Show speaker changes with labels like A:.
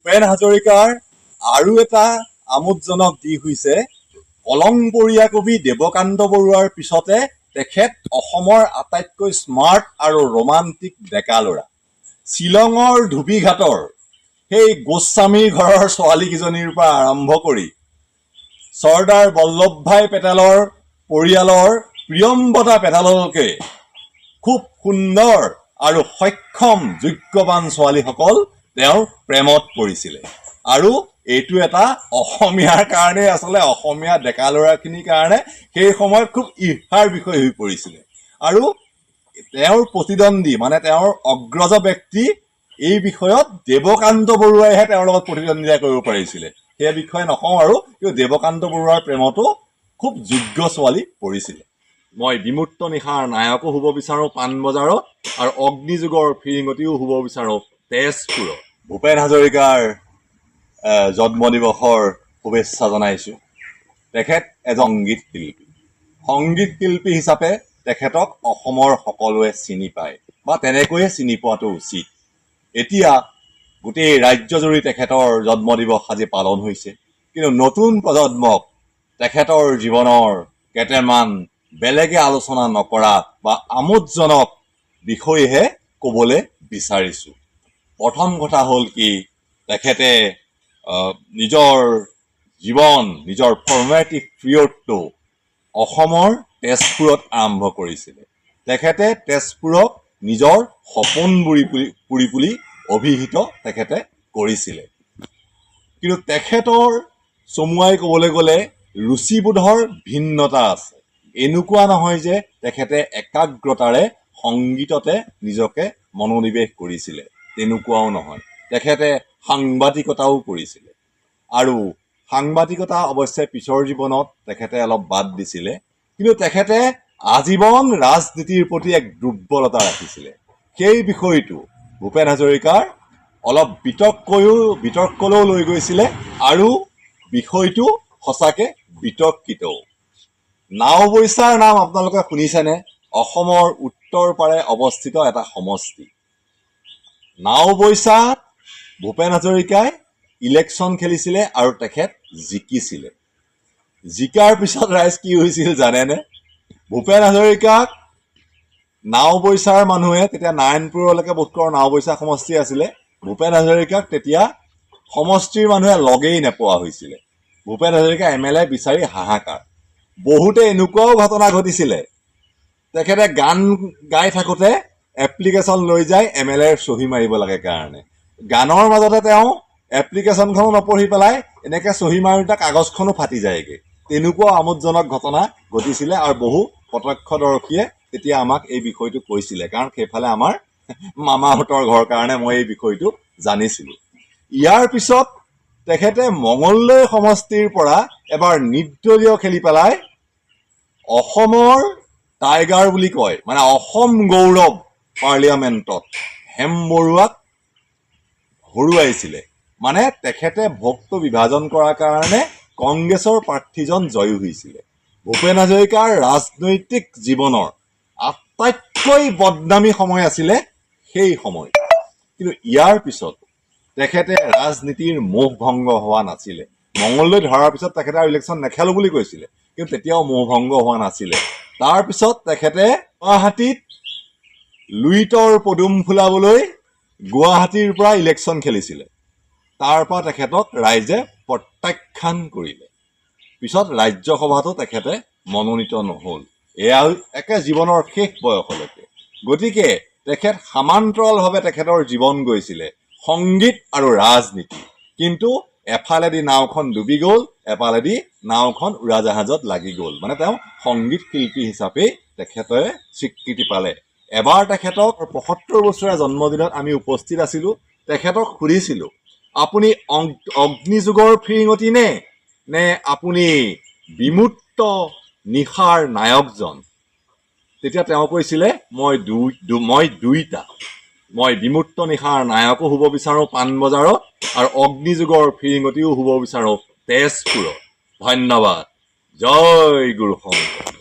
A: ভূপেন হাজৰিকাৰ আৰু এটা আমোদজনক দিশ হৈছে কলংপৰীয়া কবি দেৱকান্ত বৰুৱাৰ পিছতে তেখেত অসমৰ আটাইতকৈ স্মাৰ্ট আৰু ৰোমান্টিক ডেকা ল'ৰা। শ্বিলঙৰ ধুবিঘাটৰ সেই গোস্বামীৰ ঘৰৰ ছোৱালীকেইজনীৰ পৰা আৰম্ভ কৰি চৰ্দাৰ বল্লভভাই পেটেলৰ পৰিয়ালৰ প্ৰিয়ম্বদা পেটেললৈকে খুব সুন্দৰ আৰু সক্ষম যোগ্যৱান ছোৱালীসকল তেওঁৰ প্ৰেমত পৰিছিলে। আৰু এইটো এটা অসমীয়াৰ কাৰণে আচলতে অসমীয়া ডেকা ল'ৰাখিনিৰ কাৰণে সেই সময়ত খুব ঈৰ্ষাৰ বিষয় হৈ পৰিছিলে। আৰু তেওঁৰ প্ৰতিদ্বন্দ্বী মানে তেওঁৰ অগ্ৰজ ব্যক্তি এই বিষয়ত দেৱকান্ত বৰুৱাইহে তেওঁৰ লগত প্ৰতিদ্বন্দ্বিতা কৰিব পাৰিছিলে। সেই বিষয়ে নকওঁ আৰু, কিন্তু দেৱকান্ত বৰুৱাৰ প্ৰেমতো খুব যোগ্য ছোৱালী পৰিছিলে। মই বিমূৰ্ত নিশাৰ নায়কো হ'ব বিচাৰোঁ পাণবজাৰত, আৰু অগ্নিযুগৰ ফিৰিঙতিও হ'ব বিচাৰোঁ তেজপুৰত। ভূপেন হাজৰিকাৰ জন্মদিৱসৰ শুভেচ্ছা জনাইছোঁ। তেখেত এজন সংগীত শিল্পী হিচাপে তেখেতক অসমৰ সকলোৱে চিনি পায়, বা তেনেকৈয়ে চিনি পোৱাটো উচিত। এতিয়া গোটেই ৰাজ্যজুৰি তেখেতৰ জন্মদিৱস আজি পালন হৈছে, কিন্তু নতুন প্ৰজন্মক তেখেতৰ জীৱনৰ কেইটামান বেলেগে আলোচনা নকৰা বা আমোদজনক বিষয়েহে ক'বলৈ বিচাৰিছোঁ। প্ৰথম কথা হ'ল কি, তেখেতে নিজৰ জীৱন, নিজৰ ফৰ্মেটিভ পিৰিয়ডটো অসমৰ তেজপুৰত আৰম্ভ কৰিছিলে। তেখেতে তেজপুৰক নিজৰ সপোনপুৰী বুলি অভিহিত তেখেতে কৰিছিলে। কিন্তু তেখেতৰ চমুৱাই ক'বলৈ গ'লে ৰুচিবোধৰ ভিন্নতা আছে। এনেকুৱা নহয় যে তেখেতে একাগ্ৰতাৰে সংগীততে নিজকে মনোনিৱেশ কৰিছিলে, তেনেকুৱাও নহয়। তেখেতে সাংবাদিকতাও কৰিছিলে, আৰু সাংবাদিকতা অৱশ্যে পিছৰ জীৱনত তেখেতে অলপ বাদ দিছিলে। কিন্তু তেখেতে আজীৱন ৰাজনীতিৰ প্ৰতি এক দুৰ্বলতা ৰাখিছিলে। সেই বিষয়টো ভূপেন হাজৰিকাৰ অলপ বিতৰ্কলৈও লৈ গৈছিলে, আৰু বিষয়টো সঁচাকে বিতৰ্কিতও। নাওবৈচাৰ নাম আপোনালোকে শুনিছেনে? অসমৰ উত্তৰ পাৰে অৱস্থিত এটা সমষ্টি। নাওবৈচাত ভূপেন হাজৰিকাই ইলেকশ্যন খেলিছিলে আৰু তেখেত জিকিছিলে। জিকাৰ পিছত ৰাইজ কি হৈছিল জানেনে? ভূপেন হাজৰিকাক নাওবৈচাৰ মানুহে, তেতিয়া নাৰায়ণপুৰলৈকে বোধকৰো নাওবৈচা সমষ্টি আছিলে, ভূপেন হাজৰিকাক তেতিয়া সমষ্টিৰ মানুহে লগেই নোপোৱা হৈছিলে। ভূপেন হাজৰিকা MLA বিচাৰি হাহাকাৰ। বহুতে এনেকুৱাও ঘটনা ঘটিছিলে, তেখেতে গান গাই থাকোঁতে এপ্লিকেশ্যন লৈ যায় MLAৰ চহী মাৰিব লাগে কাৰণে। গানৰ মাজতে তেওঁ এপ্লিকেশ্যনখনো নপঢ়ি পেলাই এনেকৈ চহী মাৰোঁতে কাগজখনো ফাটি যায়গৈ। তেনেকুৱা আমোদজনক ঘটনা ঘটিছিলে, আৰু বহু প্ৰত্যক্ষদৰ্শীয়ে তেতিয়া আমাক এই বিষয়টো কৈছিলে, কাৰণ সেইফালে আমাৰ মামাহঁতৰ ঘৰ কাৰণে মই এই বিষয়টো জানিছিলোঁ। ইয়াৰ পিছত তেখেতে মঙলদৈ সমষ্টিৰ পৰা এবাৰ নিৰ্দলীয় খেলি পেলাই অসমৰ টাইগাৰ বুলি কয়, মানে অসম গৌৰৱ পাৰ্লিয়ামেণ্টত হেম বৰুৱাক হৰুৱাইছিলে। মানে তেখেতে ভোটটো বিভাজন কৰাৰ কাৰণে কংগ্ৰেছৰ প্ৰাৰ্থীজন জয়ী হৈছিলে। ভূপেন হাজৰিকাৰ ৰাজনৈতিক জীৱনৰ আটাইতকৈ বদনামী সময় আছিলে সেই সময়। কিন্তু ইয়াৰ পিছত তেখেতে ৰাজনীতিৰ মোহ ভংগ হোৱা নাছিলে। মঙলদৈত হৰাৰ পিছত তেখেতে আৰু ইলেকশ্যন নেখেলোঁ বুলি কৈছিলে, কিন্তু তেতিয়াও মোহ ভংগ হোৱা নাছিলে। তাৰপিছত তেখেতে গুৱাহাটীত লুইতৰ পদুম ফুলাবলৈ গুৱাহাটীৰ পৰা ইলেকশ্যন খেলিছিলে। তাৰ পৰা তেখেতক ৰাইজে প্ৰত্যাখ্যান কৰিলে। পিছত ৰাজ্যসভাতো তেখেতে মনোনীত নহ'ল, এয়া একে জীৱনৰ শেষ বয়সলৈকে। গতিকে তেখেত সমান্তৰালভাৱে তেখেতৰ জীৱন গৈছিলে সংগীত আৰু ৰাজনীতি। কিন্তু এফালেদি নাওখন ডুবি গ'ল, এফালেদি নাওখন উৰাজাহাজত লাগি গ'ল। মানে তেওঁ সংগীত শিল্পী হিচাপেই তেখেতে স্বীকৃতি পালে। এবাৰ তেখেতক ৭৫ বছৰীয়া জন্মদিনত আমি উপস্থিত আছিলোঁ। তেখেতক সুধিছিলোঁ, আপুনি অগ্নিযুগৰ ফিৰিঙতি নে আপুনি বিমূৰ্ত নিশাৰ নায়কজন? তেতিয়া তেওঁ কৈছিলে, মই দুইটা। মই বিমূৰ্ত নিশাৰ নায়কো হ'ব বিচাৰোঁ পাণবজাৰত, আৰু অগ্নিযুগৰ ফিৰিঙতিও হ'ব বিচাৰোঁ তেজপুৰত। ধন্যবাদ। জয় গুৰু শংকৰ।